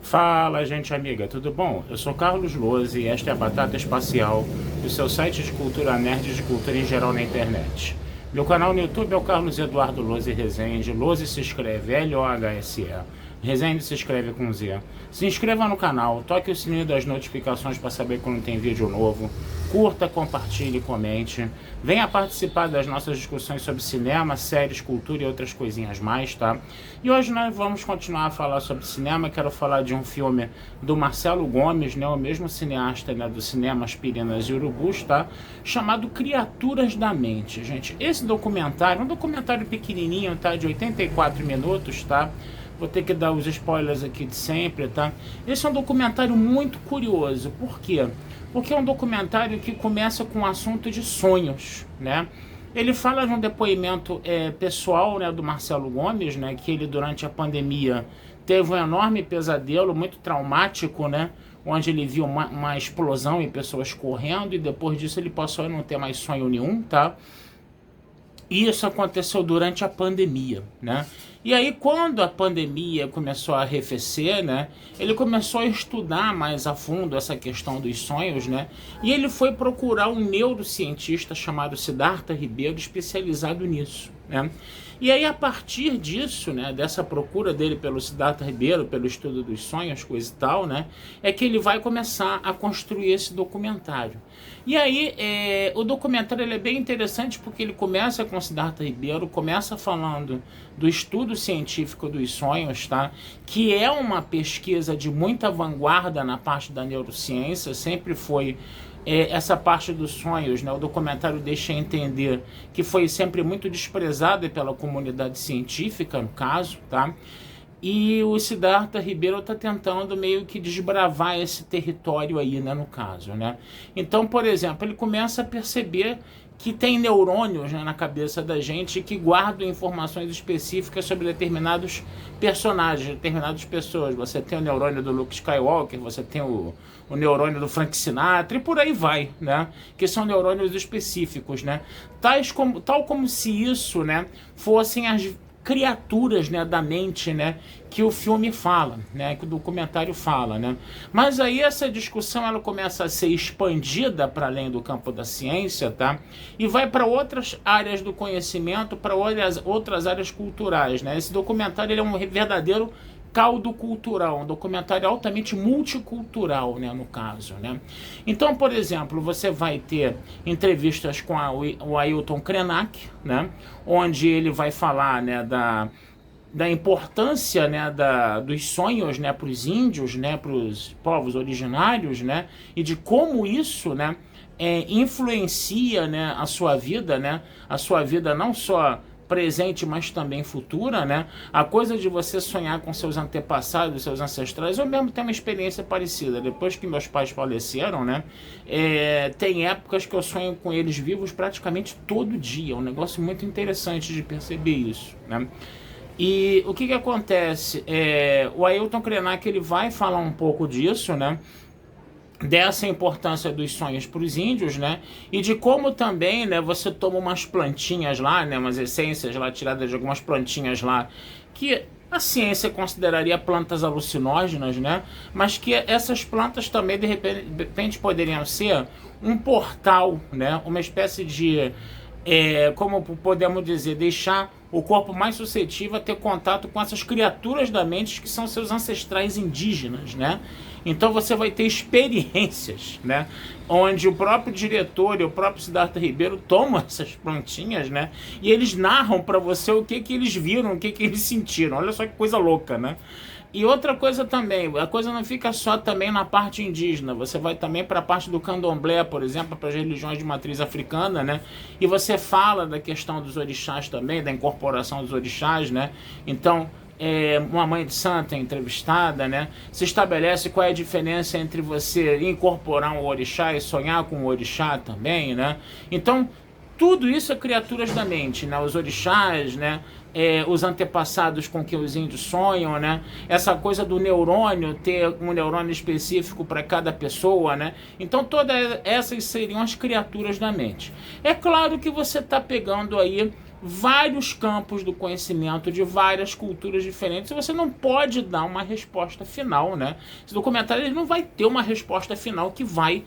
Fala, gente amiga, tudo bom? Eu sou Carlos Lose e esta é a Batata Espacial, o seu site de cultura nerd e de cultura em geral na internet. Meu canal no YouTube é o Carlos Eduardo Lose Rezende. Lose se escreve L-O-H-S-E. Rezende se escreve com Z. Se inscreva no canal, toque o sininho das notificações para saber quando tem vídeo novo. Curta, compartilhe, comente. Venha participar das nossas discussões sobre cinema, séries, cultura e outras coisinhas mais, tá? E hoje nós vamos continuar a falar sobre cinema. Quero falar de um filme do Marcelo Gomes, né? O mesmo cineasta, né, do cinema Aspirinas e Urubus, tá? Chamado Criaturas da Mente, gente. Esse documentário, um documentário pequenininho, tá? De 84 minutos, tá? Vou ter que dar os spoilers aqui de sempre, tá? Esse é um documentário muito curioso. Por quê? Porque é um documentário que começa com um assunto de sonhos, né? Ele fala de um depoimento pessoal, né, do Marcelo Gomes, né? Que ele, durante a pandemia, teve um enorme pesadelo, muito traumático, né? Onde ele viu uma explosão e pessoas correndo, e depois disso ele passou a não ter mais sonho nenhum, tá? E isso aconteceu durante a pandemia, né? E aí, quando a pandemia começou a arrefecer, né? Ele começou a estudar mais a fundo essa questão dos sonhos, né? E ele foi procurar um neurocientista chamado Siddhartha Ribeiro, especializado nisso, né? E aí, a partir disso, né, dessa procura dele pelo Siddhartha Ribeiro, pelo estudo dos sonhos, coisa e tal, né, é que ele vai começar a construir esse documentário. E aí, o documentário ele é bem interessante porque ele começa com o Siddhartha Ribeiro, começa falando do estudo científico dos sonhos, tá? Que é uma pesquisa de muita vanguarda na parte da neurociência, sempre foi essa parte dos sonhos, né? O documentário deixa entender que foi sempre muito desprezada pela comunidade científica, no caso, tá? E o Siddhartha Ribeiro está tentando meio que desbravar esse território aí, né, no caso, né? Então, por exemplo, ele começa a perceber que tem neurônios, né, na cabeça da gente que guardam informações específicas sobre determinados personagens, determinadas pessoas. Você tem o neurônio do Luke Skywalker, você tem o neurônio do Frank Sinatra e por aí vai, né? Que são neurônios específicos, né? Tal como se isso, né, fossem as criaturas, né, da mente, né, que o filme fala, né, que o documentário fala, né. Mas aí essa discussão ela começa a ser expandida para além do campo da ciência, tá, e vai para outras áreas do conhecimento, para outras áreas culturais, né. Esse documentário ele é um verdadeiro caldo cultural, um documentário altamente multicultural, né, no caso, né. Então, por exemplo, você vai ter entrevistas com o Ailton Krenak, né, onde ele vai falar, né, da importância, né, dos sonhos, né, para os índios, né, para os povos originários, né, e de como isso, né, influencia, né, a sua vida não só presente, mas também futura, né? A coisa de você sonhar com seus antepassados, seus ancestrais. Eu mesmo tenho uma experiência parecida. Depois que meus pais faleceram, né? Tem épocas que eu sonho com eles vivos praticamente todo dia. É um negócio muito interessante de perceber isso, né? E o que acontece? O Ailton Krenak ele vai falar um pouco disso, né? Dessa importância dos sonhos para os índios, né? E de como também, né, você toma umas plantinhas lá, né, umas essências lá tiradas de algumas plantinhas lá, que a ciência consideraria plantas alucinógenas, né? Mas que essas plantas também de repente poderiam ser um portal, né? Uma espécie de como podemos dizer, deixar o corpo mais suscetível a ter contato com essas criaturas da mente que são seus ancestrais indígenas, né? Então você vai ter experiências, né? Onde o próprio diretor e o próprio Siddhartha Ribeiro tomam essas plantinhas, né? E eles narram para você o que eles viram, o que eles sentiram. Olha só que coisa louca, né? E outra coisa também, a coisa não fica só também na parte indígena, você vai também para a parte do candomblé, por exemplo, para as religiões de matriz africana, né? E você fala da questão dos orixás também, da incorporação dos orixás, né? Então, uma mãe de santa entrevistada, né? Se estabelece qual é a diferença entre você incorporar um orixá e sonhar com um orixá também, né? Então, tudo isso é criaturas da mente, né? Os orixás, né? Os antepassados com que os índios sonham, né? Essa coisa do neurônio, ter um neurônio específico para cada pessoa, né? Então todas essas seriam as criaturas da mente. É claro que você está pegando aí vários campos do conhecimento de várias culturas diferentes, e você não pode dar uma resposta final, né? Esse documentário ele não vai ter uma resposta final que vai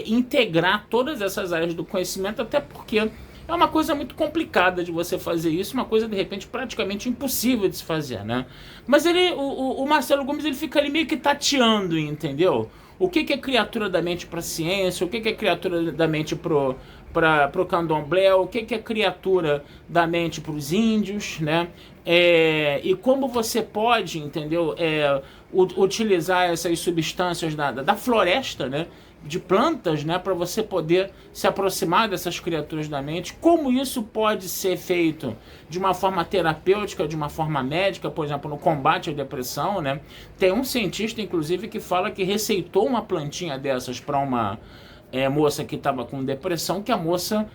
integrar todas essas áreas do conhecimento, até porque é uma coisa muito complicada de você fazer isso, uma coisa, de repente, praticamente impossível de se fazer, né? Mas o Marcelo Gomes, ele fica ali meio que tateando, entendeu? O que é criatura da mente para a ciência, o que é criatura da mente para o candomblé, o que é criatura da mente para os índios, né? E como você pode, entendeu, utilizar essas substâncias da floresta, né? De plantas, né, para você poder se aproximar dessas criaturas da mente, como isso pode ser feito de uma forma terapêutica, de uma forma médica, por exemplo, no combate à depressão, né? Tem um cientista, inclusive, que fala que receitou uma plantinha dessas para uma moça que estava com depressão, que a moça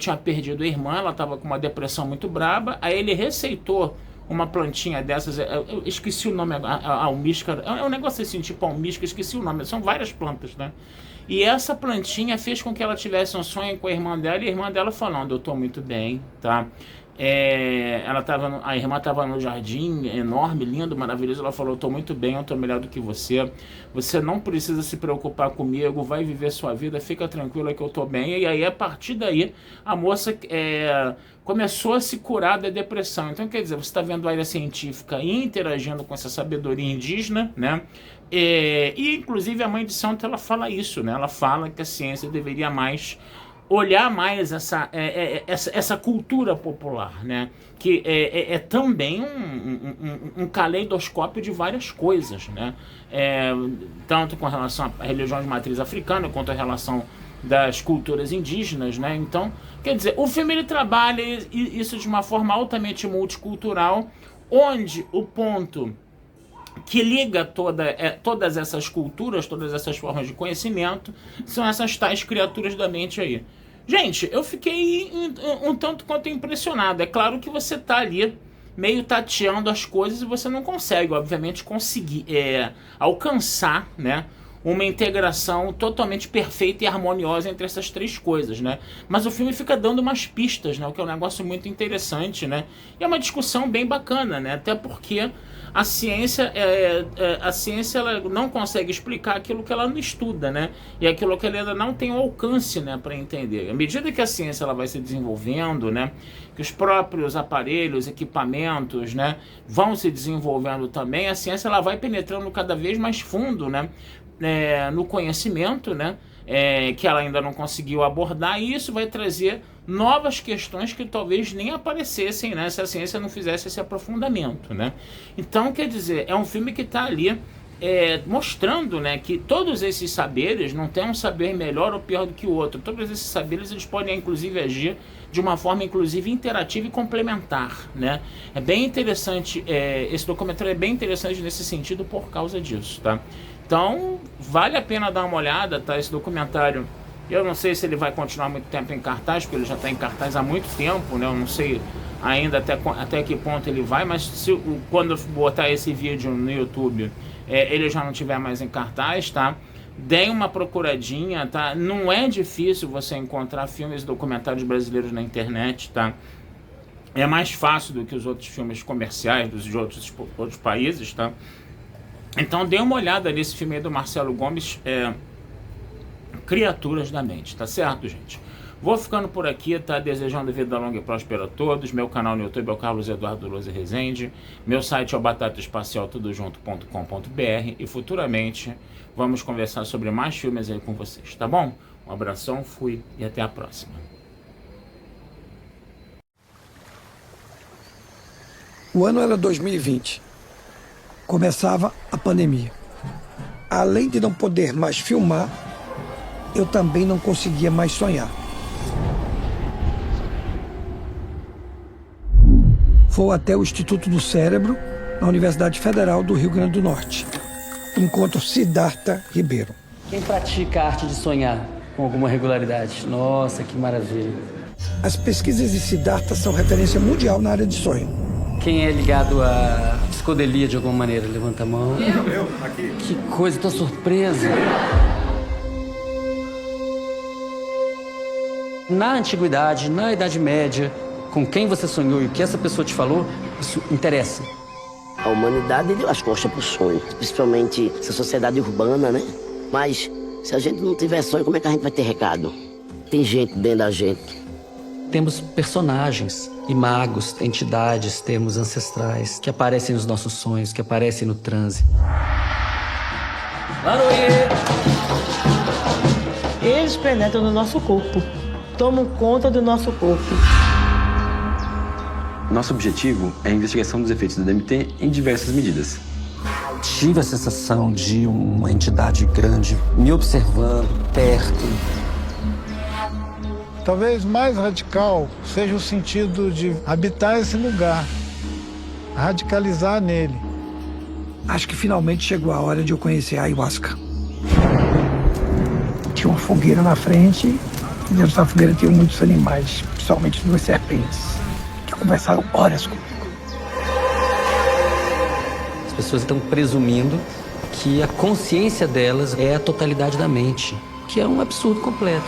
tinha perdido a irmã, ela estava com uma depressão muito braba, aí ele receitou uma plantinha dessas, eu esqueci o nome, a almíscar, é um negócio assim, tipo almíscar, esqueci o nome, são várias plantas, né? E essa plantinha fez com que ela tivesse um sonho com a irmã dela, e a irmã dela falando, eu tô muito bem, tá? A irmã estava no jardim, enorme, lindo, maravilhoso. Ela falou, eu tô muito bem, eu tô melhor do que você. Você não precisa se preocupar comigo, vai viver sua vida, fica tranquila que eu tô bem. E aí, a partir daí, a moça começou a se curar da depressão. Então, quer dizer, você está vendo a área científica interagindo com essa sabedoria indígena, né? E inclusive, a mãe de santo, ela fala isso, né? Ela fala que a ciência deveria olhar mais essa cultura popular, né? Que é também um caleidoscópio de várias coisas, né? Tanto com relação à religião de matriz africana, quanto à relação das culturas indígenas, né? Então, quer dizer, o filme ele trabalha isso de uma forma altamente multicultural, onde o ponto que liga todas essas culturas, todas essas formas de conhecimento, são essas tais criaturas da mente aí. Gente, eu fiquei um tanto quanto impressionado. É claro que você tá ali meio tateando as coisas e você não consegue, obviamente, conseguir alcançar, né, uma integração totalmente perfeita e harmoniosa entre essas três coisas, né? Mas o filme fica dando umas pistas, né? O que é um negócio muito interessante, né? E é uma discussão bem bacana, né? Até porque a ciência ela não consegue explicar aquilo que ela não estuda, né? E aquilo que ela ainda não tem o alcance, né, para entender. À medida que a ciência ela vai se desenvolvendo, né, que os próprios aparelhos, equipamentos, né, vão se desenvolvendo também, a ciência ela vai penetrando cada vez mais fundo, né, no conhecimento, né, que ela ainda não conseguiu abordar, e isso vai trazer novas questões que talvez nem aparecessem, né, se a ciência não fizesse esse aprofundamento, né? Então, quer dizer, é um filme que está ali mostrando, né, que todos esses saberes não tem um saber melhor ou pior do que o outro. Todos esses saberes eles podem inclusive agir de uma forma inclusive interativa e complementar, né? É bem interessante, esse documentário é bem interessante nesse sentido por causa disso, tá? Então, vale a pena dar uma olhada, tá? Esse documentário, eu não sei se ele vai continuar muito tempo em cartaz, porque ele já está em cartaz há muito tempo, né? Eu não sei ainda até que ponto ele vai, mas quando eu botar esse vídeo no YouTube, ele já não tiver mais em cartaz, tá? Deem uma procuradinha, tá? Não é difícil você encontrar filmes e documentários brasileiros na internet, tá? É mais fácil do que os outros filmes comerciais de outros países, tá? Então dê uma olhada nesse filme aí do Marcelo Gomes, Criaturas da Mente, tá certo, gente? Vou ficando por aqui, tá? Desejando vida longa e próspera a todos. Meu canal no YouTube é o Carlos Eduardo Lousa Rezende. Meu site é o batataespacialtudojunto.com.br e futuramente vamos conversar sobre mais filmes aí com vocês, tá bom? Um abração, fui e até a próxima. O ano era 2020. Começava a pandemia. Além de não poder mais filmar, eu também não conseguia mais sonhar. Vou até o Instituto do Cérebro, na Universidade Federal do Rio Grande do Norte. Encontro Siddhartha Ribeiro. Quem pratica a arte de sonhar com alguma regularidade? Nossa, que maravilha. As pesquisas de Siddhartha são referência mundial na área de sonho. Quem é ligado à psicodelia de alguma maneira? Levanta a mão. Eu, aqui. Que coisa, tô surpresa. Na antiguidade, na Idade Média, com quem você sonhou e o que essa pessoa te falou, isso interessa. A humanidade deu as costas pro sonho, principalmente essa sociedade urbana, né? Mas se a gente não tiver sonho, como é que a gente vai ter recado? Tem gente dentro da gente. Temos personagens, imagos, entidades, termos ancestrais que aparecem nos nossos sonhos, que aparecem no transe. Laroie! Eles penetram no nosso corpo, tomam conta do nosso corpo. Nosso objetivo é a investigação dos efeitos do DMT em diversas medidas. Tive a sensação de uma entidade grande me observando, perto. Talvez mais radical seja o sentido de habitar esse lugar, radicalizar nele. Acho que finalmente chegou a hora de eu conhecer a ayahuasca. Tinha uma fogueira na frente, e dentro dessa fogueira tinha muitos animais, principalmente 2 serpentes, que conversaram horas comigo. As pessoas estão presumindo que a consciência delas é a totalidade da mente, que é um absurdo completo.